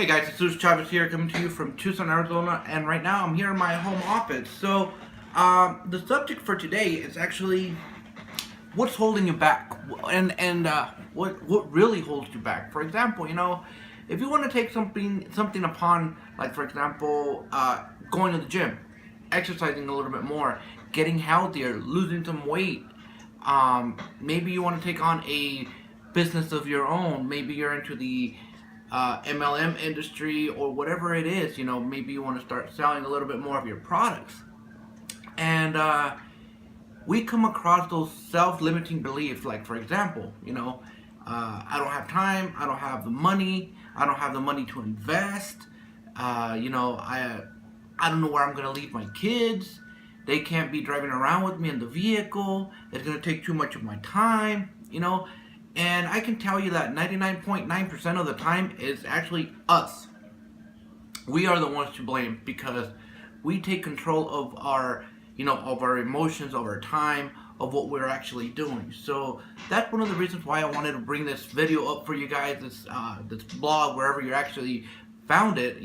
Hey guys, it's Jesus Chavez here, coming to you from Tucson, Arizona, and right now I'm here in my home office. So, the subject for today is actually what's holding you back, and what really holds you back. For example, if you want to take something upon, like for example, going to the gym, exercising a little bit more, getting healthier, losing some weight. Maybe you want to take on a business of your own. Maybe you're into the MLM industry or whatever it is. Maybe you want to start selling a little bit more of your products. And we come across those self-limiting beliefs, like for example, I don't have time, I don't have the money, I don't have the money to invest. I don't know where I'm gonna leave my kids. They can't be driving around with me in the vehicle. It's gonna take too much of my time. And I can tell you that 99.9% of the time is actually us. We are the ones to blame because we take control of our emotions, of our time, of what we're actually doing. So that's one of the reasons why I wanted to bring this video up for you guys, this blog, wherever you actually found it,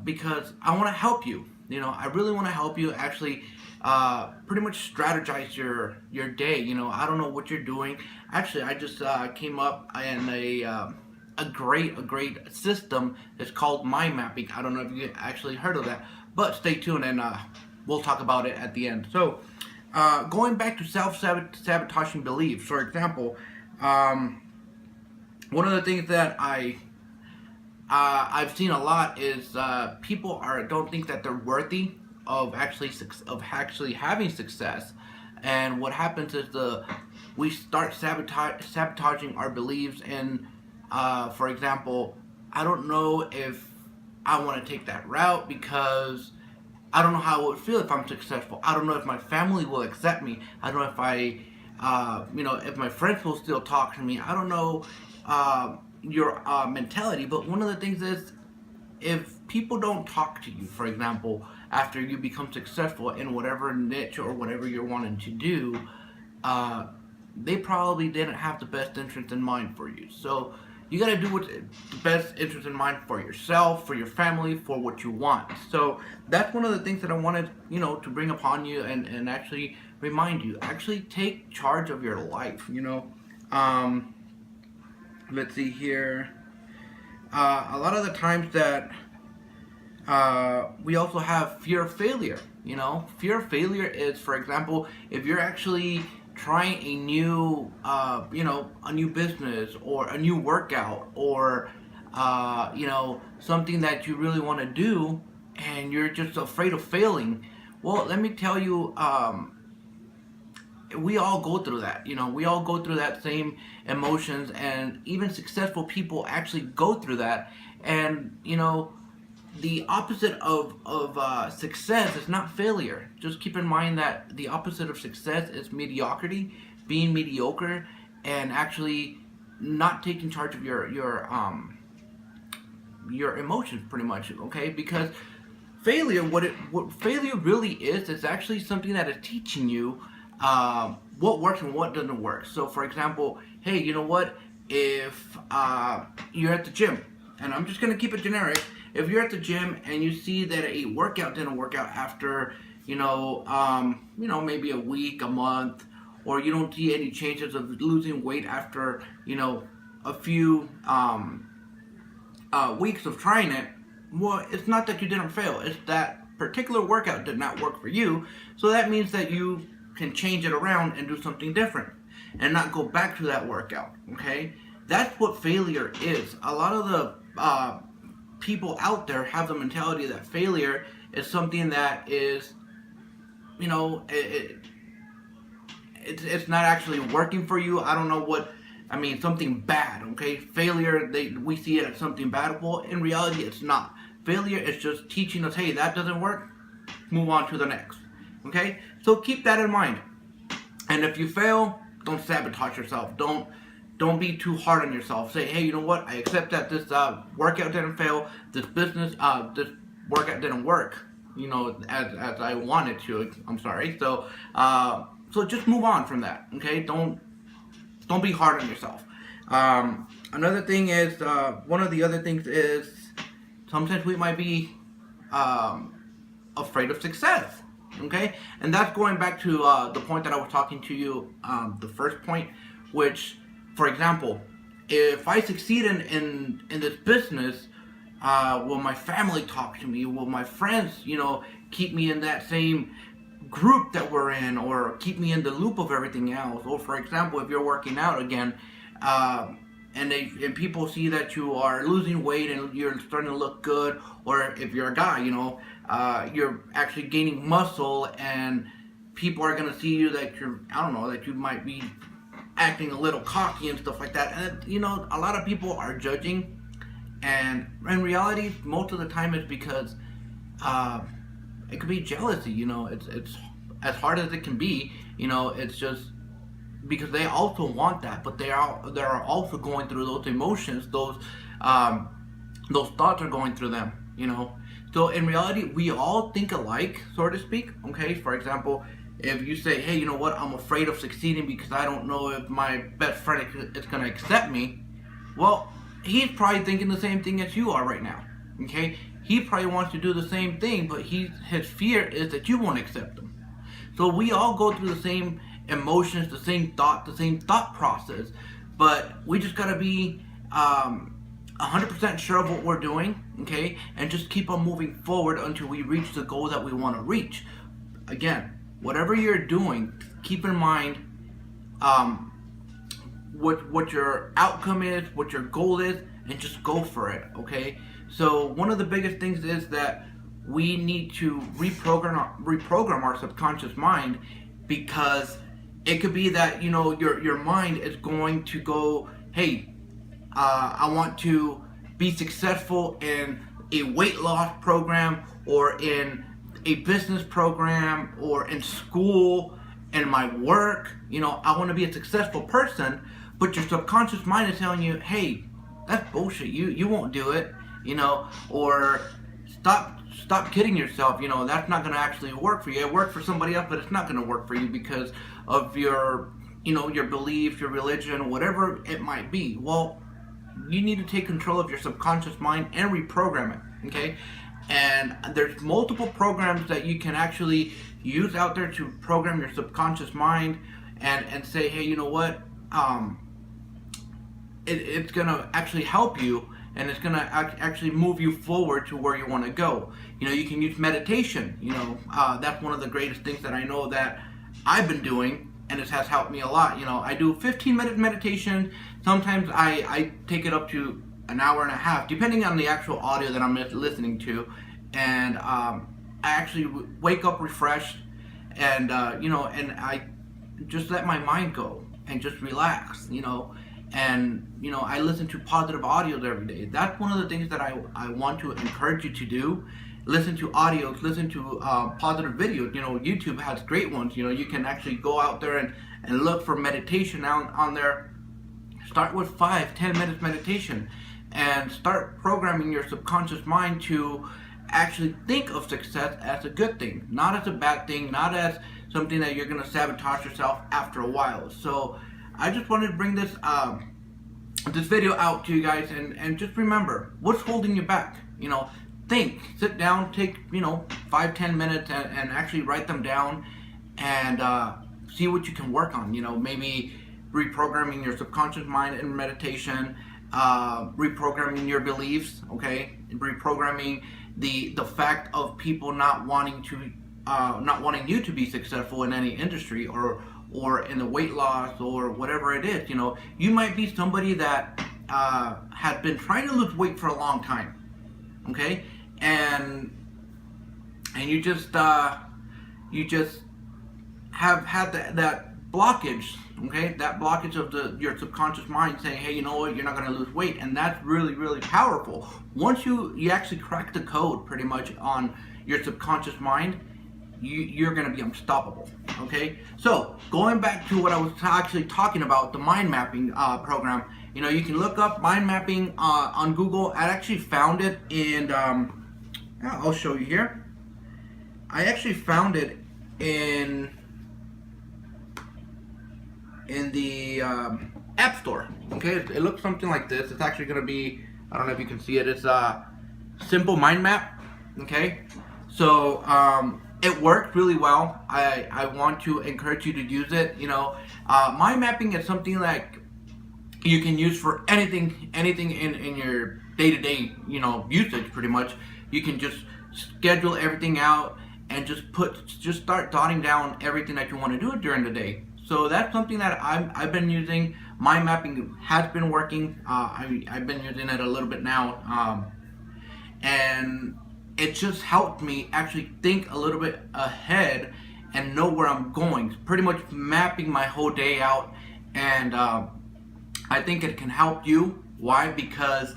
because I want to help you. I really want to help you actually pretty much strategize your day. I don't know what you're doing. Actually, I just came up in a great system. It's called mind mapping. I don't know if you actually heard of that, but stay tuned and we'll talk about it at the end. So, going back to self-sabotaging beliefs, for example, one of the things that I've seen a lot is people don't think that they're worthy of actually having success, and what happens is we start sabotaging our beliefs. And for example, I don't know if I want to take that route because I don't know how it would feel if I'm successful. I don't know if my family will accept me. I don't know if if my friends will still talk to me. I don't know your mentality. But one of the things is, if people don't talk to you, for example, after you become successful in whatever niche or whatever you're wanting to do, they probably didn't have the best interest in mind for you. So you got to do what's the best interest in mind for yourself, for your family, for what you want. So that's one of the things that I wanted, to bring upon you and actually remind you. Actually take charge of your life, Let's see here. A lot of the times that we also have fear of failure. Fear of failure is, for example, if you're actually trying a new business or a new workout or something that you really want to do and you're just afraid of failing. Well, let me tell you, we all go through that. We all go through that same emotions, and even successful people actually go through that. And the opposite of success is not failure. Just keep in mind that the opposite of success is mediocrity, being mediocre, and actually not taking charge of your emotions, pretty much. Okay, because failure, what failure really is actually something that is teaching you what works and what doesn't work. So, for example, hey, you know what? If you're at the gym, and I'm just gonna keep it generic. If you're at the gym and you see that a workout didn't work out after, maybe a week, a month, or you don't see any changes of losing weight after, a few weeks of trying it, well, it's not that you didn't fail. It's that particular workout did not work for you. So that means that you can change it around and do something different and not go back to that workout. Okay? That's what failure is. A lot of the people out there have the mentality that failure is something that is, it's not actually working for you. I don't know something bad. Okay, failure, we see it as something bad. Well, in reality, it's not. Failure is just teaching us, hey, that doesn't work, move on to the next. Okay, so keep that in mind. And if you fail, don't sabotage yourself. Don't be too hard on yourself. Say, hey, you know what? I accept that this workout didn't fail. This workout didn't work. As I wanted to. I'm sorry. So just move on from that. Okay. Don't be hard on yourself. Another thing is, one of the other things is sometimes we might be afraid of success. Okay, and that's going back to the point that I was talking to you, the first point, which, for example, if I succeed in this business, will my family talk to me? Will my friends, keep me in that same group that we're in, or keep me in the loop of everything else? Or, for example, if you're working out again, and people see that you are losing weight and you're starting to look good, or if you're a guy, you're actually gaining muscle, and people are gonna see you that that you might be acting a little cocky and stuff like that. And a lot of people are judging, and in reality, most of the time it's because it could be jealousy. It's as hard as it can be. It's just because they also want that, but they're also going through those emotions. Those thoughts are going through them. So in reality, we all think alike, so to speak. Okay, for example, if you say, hey, you know what, I'm afraid of succeeding because I don't know if my best friend is going to accept me. Well, he's probably thinking the same thing as you are right now. Okay, he probably wants to do the same thing, but his fear is that you won't accept him. So we all go through the same emotions, the same thought process, but we just gotta be 100% sure of what we're doing, okay, and just keep on moving forward until we reach the goal that we want to reach. Again, whatever you're doing, keep in mind what your outcome is, what your goal is, and just go for it, okay? So one of the biggest things is that we need to reprogram our subconscious mind, because it could be that your mind is going to go, hey, I want to be successful in a weight loss program, or in a business program, or in school, in my work. I want to be a successful person, but your subconscious mind is telling you, hey, that's bullshit. You won't do it. Or stop kidding yourself. That's not going to actually work for you. It worked for somebody else, but it's not going to work for you because of your beliefs, your religion, whatever it might be. Well, you need to take control of your subconscious mind and reprogram it, okay? And there's multiple programs that you can actually use out there to program your subconscious mind and say, hey, you know what? It's going to actually help you, and it's going to actually move you forward to where you want to go. You can use meditation. That's one of the greatest things that I know that I've been doing, and it has helped me a lot. I do 15-minute meditation. Sometimes I take it up to an hour and a half, depending on the actual audio that I'm listening to. And I actually wake up refreshed, and and I just let my mind go and just relax. And I listen to positive audios every day. That's one of the things that I want to encourage you to do. Listen to audios, listen to positive videos. YouTube has great ones. You can actually go out there and look for meditation on there. Start with 5-10 minutes meditation, and start programming your subconscious mind to actually think of success as a good thing, not as a bad thing, not as something that you're going to sabotage yourself after a while. So I just wanted to bring this video out to you guys, and just remember, what's holding you back? Think, sit down, take 5-10 minutes and actually write them down, and see what you can work on. Maybe reprogramming your subconscious mind in meditation, reprogramming your beliefs, okay, reprogramming the fact of people not wanting you to be successful in any industry, or in the weight loss, or whatever it is. You might be somebody that has been trying to lose weight for a long time, okay, and you just have had that blockage, okay, that blockage of your subconscious mind saying, hey, you know what, you're not going to lose weight. And that's really, really powerful. Once you actually crack the code pretty much on your subconscious mind, you're going to be unstoppable, okay? So going back to what I was actually talking about, the mind mapping program, you can look up mind mapping on Google. I actually found it in I'll show you here. I actually found it in the App Store. Okay, it looks something like this. It's actually going to be, I don't know if you can see it, it's a simple mind map. Okay, so it worked really well. I want to encourage you to use it. You know, mind mapping is something like you can use for anything in your day-to-day, you know, usage. Pretty much you can just schedule everything out and just start jotting down everything that you want to do during the day. So that's something that I've been using. Mind mapping has been working. I've been using it a little bit now, and it just helped me actually think a little bit ahead and know where I'm going. Pretty much mapping my whole day out, and I think it can help you. Why? Because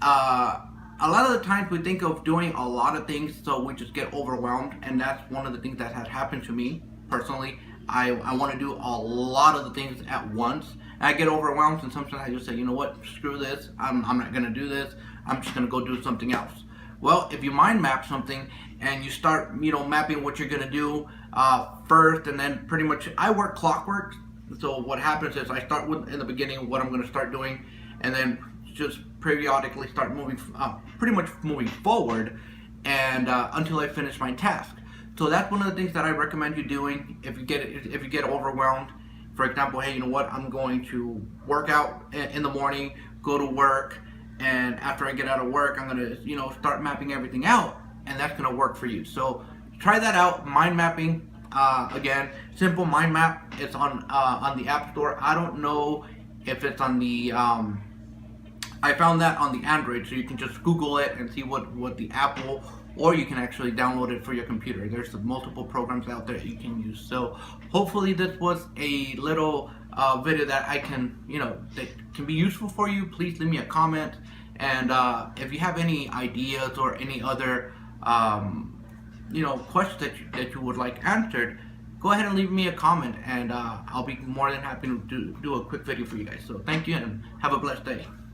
a lot of the times we think of doing a lot of things, so we just get overwhelmed, and that's one of the things that has happened to me personally. I want to do a lot of the things at once, and I get overwhelmed, and sometimes I just say, you know what, screw this, I'm not going to do this, I'm just going to go do something else. Well, if you mind map something and you start, you know, mapping what you're going to do first, and then pretty much I work clockwork. So what happens is I start with in the beginning what I'm going to start doing, and then just periodically start moving, pretty much moving forward, and until I finish my task. So that's one of the things that I recommend you doing if you get overwhelmed. For example, hey, you know what? I'm going to work out in the morning, go to work, and after I get out of work, I'm gonna, you know, start mapping everything out, and that's gonna work for you. So try that out. Mind mapping. Again, simple mind map. It's on the App Store. I don't know if it's on the. I found that on the Android, so you can just Google it and see what the Apple, or you can actually download it for your computer. There's multiple programs out there that you can use. So hopefully this was a little video that I can, you know, that can be useful for you. Please leave me a comment, and if you have any ideas or any other you know, questions that you would like answered, go ahead and leave me a comment, and I'll be more than happy to do a quick video for you guys. So thank you, and have a blessed day.